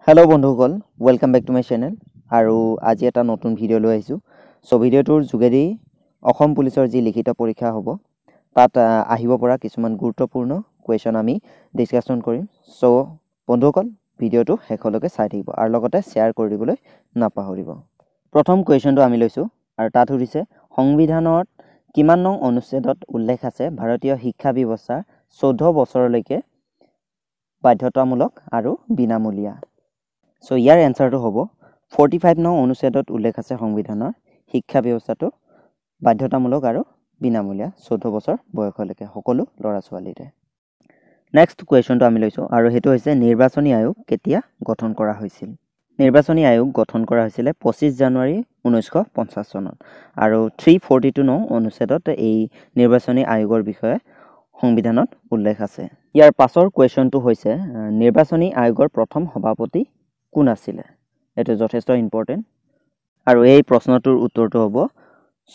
Hello' বন্ধুসকল, welcome back to my channel. আৰু আজি এটা নতুন ভিডিঅ' লৈ আহিছোঁ। চ' ভিডিঅ'টোৰ যোগেদি অসম পুলিচৰ যি লিখিত পৰীক্ষা হ'ব তাত আহিব পৰা কিছুমান গুৰুত্বপূৰ্ণ কুৱেশ্যন আমি ডিছকাশ্যন কৰিম। চ' বন্ধুসকল, ভিডিঅ'টো শেষলৈকে চাই থাকিব আৰু লগতে শ্বেয়াৰ কৰি দিবলৈ নাপাহৰিব। প্ৰথম কুৱেশ্যনটো আমি লৈছোঁ আৰু তাত সুধিছে, সংবিধানত কিমান নং অনুচ্ছেদত উল্লেখ আছে ভাৰতীয় শিক্ষা ব্যৱস্থা 14 বছৰলৈকে বাধ্যতামূলক আৰু বিনামূলীয়া? চ' ইয়াৰ এনচাৰটো হ'ব 45 নং অনুচ্ছেদত উল্লেখ আছে সংবিধানৰ শিক্ষা ব্যৱস্থাটো বাধ্যতামূলক আৰু বিনামূলীয়া 14 বছৰ বয়সলৈকে সকলো ল'ৰা ছোৱালীৰে। নেক্সট কুৱেশ্যনটো আমি লৈছোঁ আৰু সেইটো হৈছে নিৰ্বাচনী আয়োগ কেতিয়া গঠন কৰা হৈছিল? নিৰ্বাচনী আয়োগ গঠন কৰা হৈছিলে 25 জানুৱাৰী 1950 চনত আৰু 342 নং অনুচ্ছেদত এই নিৰ্বাচনী আয়োগৰ বিষয়ে সংবিধানত উল্লেখ আছে। ইয়াৰ পাছৰ কুৱেশ্যনটো হৈছে নিৰ্বাচনী আয়োগৰ প্ৰথম সভাপতি কোন আছিলে? এইটো যথেষ্ট ইম্পৰ্টেণ্ট আৰু এই প্ৰশ্নটোৰ উত্তৰটো হ'ব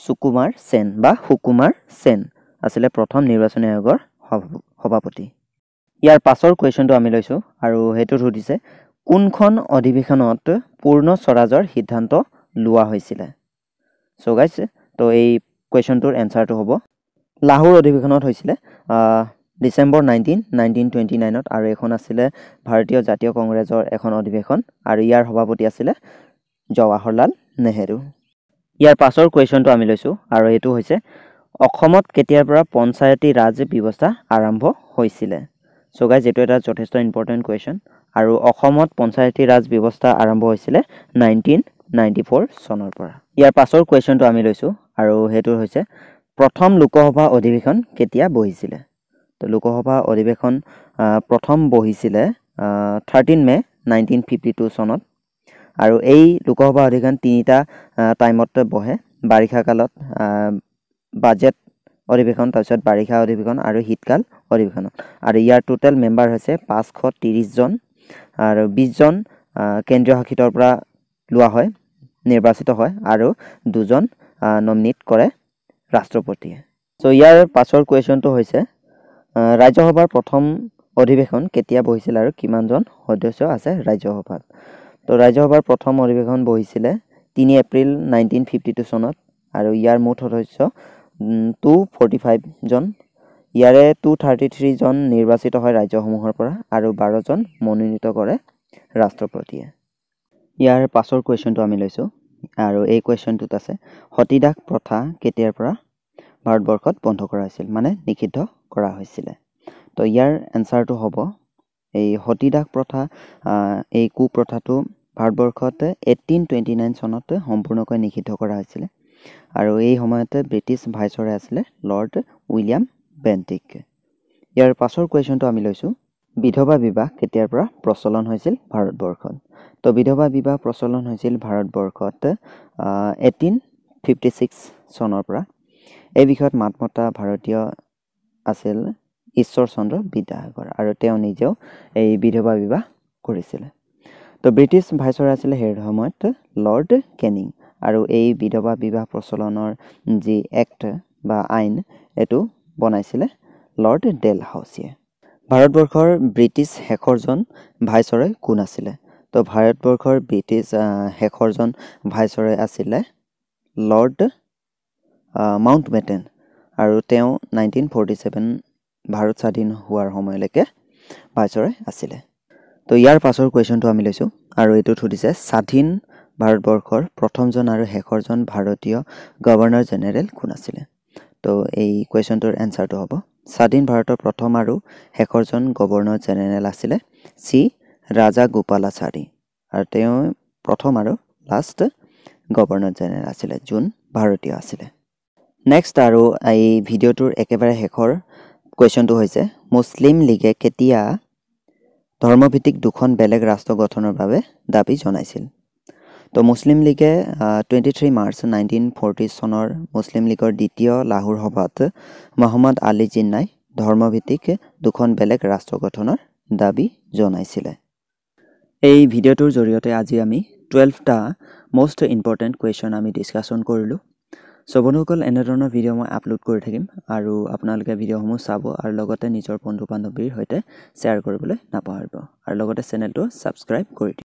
সুকুমাৰ সেন বা সুকুমাৰ সেন আছিলে প্ৰথম নিৰ্বাচনী আয়োগৰ সভাপতি। ইয়াৰ পাছৰ কুৱেশ্যনটো আমি লৈছোঁ আৰু সেইটোত সুধিছে কোনখন অধিৱেশনত পূৰ্ণ স্বৰাজৰ সিদ্ধান্ত লোৱা হৈছিলে? চ' গাইছ, তো এই কুৱেশ্যনটোৰ এনচাৰটো হ'ব লাহোৰ অধিৱেশনত হৈছিলে ডিচেম্বৰ 1929 আৰু এখন আছিলে ভাৰতীয় জাতীয় কংগ্ৰেছৰ এখন অধিৱেশন আৰু ইয়াৰ সভাপতি আছিলে জৱাহৰলাল নেহেৰু। ইয়াৰ পাছৰ কুৱেশ্যনটো আমি লৈছোঁ আৰু এইটো হৈছে অসমত কেতিয়াৰ পৰা পঞ্চায়তী ৰাজ ব্যৱস্থা আৰম্ভ হৈছিলে? চ' গাইজ, এইটো এটা যথেষ্ট ইম্পৰ্টেণ্ট কুৱেশ্যন আৰু অসমত পঞ্চায়তী ৰাজ ব্যৱস্থা আৰম্ভ হৈছিলে 1994 চনৰ পৰা। ইয়াৰ পাছৰ কুৱেশ্যনটো আমি লৈছোঁ আৰু সেইটো হৈছে প্ৰথম লোকসভা অধিৱেশন কেতিয়া বহিছিলে? তো লোকসভা অধিৱেশন প্ৰথম বহিছিলে 13 মে 1952 চনত আৰু এই লোকসভা অধিৱেশন তিনিটা টাইমত বহে, বাৰিষা কালত বাজেট অধিৱেশন, তাৰপিছত বাৰিষা অধিৱেশন আৰু শীতকাল অধিৱেশনত। আৰু ইয়াৰ টোটেল মেম্বাৰ হৈছে 530 জন আৰু 20 জন কেন্দ্ৰীয় শাসিতৰ পৰা লোৱা হয়, নিৰ্বাচিত হয় আৰু 2 জন নমিনেট কৰে ৰাষ্ট্ৰপতিয়ে। চ' ইয়াৰ পাছৰ কুৱেশ্যনটো হৈছে ৰাজ্যসভাৰ প্ৰথম অধিৱেশন কেতিয়া বহিছিল আৰু কিমানজন সদস্য আছে ৰাজ্যসভাত? তো ৰাজ্যসভাৰ প্ৰথম অধিৱেশন বহিছিলে 3 এপ্ৰিল 1952 চনত আৰু ইয়াৰ মুঠ সদস্য 245 জন। ইয়াৰে 233 জন নিৰ্বাচিত হয় ৰাজ্যসমূহৰ পৰা আৰু 12 জন মনোনীত কৰে ৰাষ্ট্ৰপতিয়ে। ইয়াৰ পাছৰ কুৱেশ্যনটো আমি লৈছোঁ আৰু এই কুৱেশ্যনটোত আছে সতীদাহ প্ৰথা কেতিয়াৰ পৰা ভাৰতবৰ্ষত বন্ধ কৰা হৈছিল, মানে নিষিদ্ধ কৰা হৈছিলে? তো ইয়াৰ এনচাৰটো হ'ব এই সতীদাহ প্ৰথা, এই কুপ্ৰথাটো ভাৰতবৰ্ষত 1829 চনত সম্পূৰ্ণকৈ নিষিদ্ধ কৰা হৈছিলে আৰু এই সময়তে ব্ৰিটিছ ভাইচৰয় আছিলে লৰ্ড উইলিয়াম বেণ্টিক। ইয়াৰ পাছৰ কুৱেশ্যনটো আমি লৈছোঁ বিধৱা বিবাহ কেতিয়াৰ পৰা প্ৰচলন হৈছিল ভাৰতবৰ্ষত? তো বিধৱা বিবাহ প্ৰচলন হৈছিল ভাৰতবৰ্ষত 1856 চনৰ পৰা। এই বিষয়ত মাত মতা ভাৰতীয় আছিল ঈশ্বৰ চন্দ্ৰ বিদ্যাসাগৰ আৰু তেওঁ নিজেও এই বিধৱা বিবাহ কৰিছিলে। তো ব্ৰিটিছ ভাইচৰয় আছিলে সেই সময়ত লৰ্ড কেনিং আৰু এই বিধৱা বিবাহ প্ৰচলনৰ যি এক্ট বা আইন এইটো বনাইছিলে লৰ্ড ডেলহাউছিয়ে। ভাৰতবৰ্ষৰ ব্ৰিটিছ শেষৰজন ভাইচৰয় কোন আছিলে? তো ভাৰতবৰ্ষৰ ব্ৰিটিছ শেষৰজন ভাইচৰয় আছিলে লৰ্ড মাউণ্টবেটেন আৰু তেওঁ 1947 ভাৰত স্বাধীন হোৱাৰ সময়লৈকে ভাইচৰয় আছিলে। তো ইয়াৰ পাছৰ কুৱেশ্যনটো আমি লৈছোঁ আৰু এইটোত সুধিছে স্বাধীন ভাৰতবৰ্ষৰ প্ৰথমজন আৰু শেষৰজন ভাৰতীয় গভৰ্ণৰ জেনেৰেল কোন আছিলে? তো এই কুৱেশ্যনটোৰ এনচাৰটো হ'ব স্বাধীন ভাৰতৰ প্ৰথম আৰু শেষৰজন গভৰ্ণৰ জেনেৰেল আছিলে চি ৰাজাগোপালাচাৰী আৰু তেওঁ প্ৰথম আৰু লাষ্ট গভৰ্ণৰ জেনেৰেল আছিলে যোন ভাৰতীয় আছিলে। নেক্সট আৰু এই ভিডিঅ'টোৰ একেবাৰে শেষৰ কুৱেশ্যনটো হৈছে মুছলিম লীগে কেতিয়া ধৰ্মভিত্তিক দুখন বেলেগ ৰাষ্ট্ৰ গঠনৰ বাবে দাবী জনাইছিল? তো মুছলিম লীগে 23 মাৰ্চ 1940 চনৰ মুছলিম লীগৰ দ্বিতীয় লাহোৰ সভাত মহম্মদ আলী জিন্নাই ধৰ্মভিত্তিক দুখন বেলেগ ৰাষ্ট্ৰ গঠনৰ দাবী জনাইছিলে। এই ভিডিঅ'টোৰ জৰিয়তে আজি আমি 12টা মষ্ট ইম্পৰ্টেণ্ট কুৱেশ্যন আমি ডিছকাশ্যন কৰিলোঁ। চ' বন্ধুসকল, এনেধৰণৰ ভিডিঅ' মই আপলোড কৰি থাকিম আৰু আপোনালোকে ভিডিঅ'সমূহ চাব আৰু লগতে নিজৰ বন্ধু বান্ধৱীৰ সৈতে শ্বেয়াৰ কৰিবলৈ নাপাহৰিব আৰু লগতে চেনেলটো ছাবস্ক্ৰাইব কৰি দিব।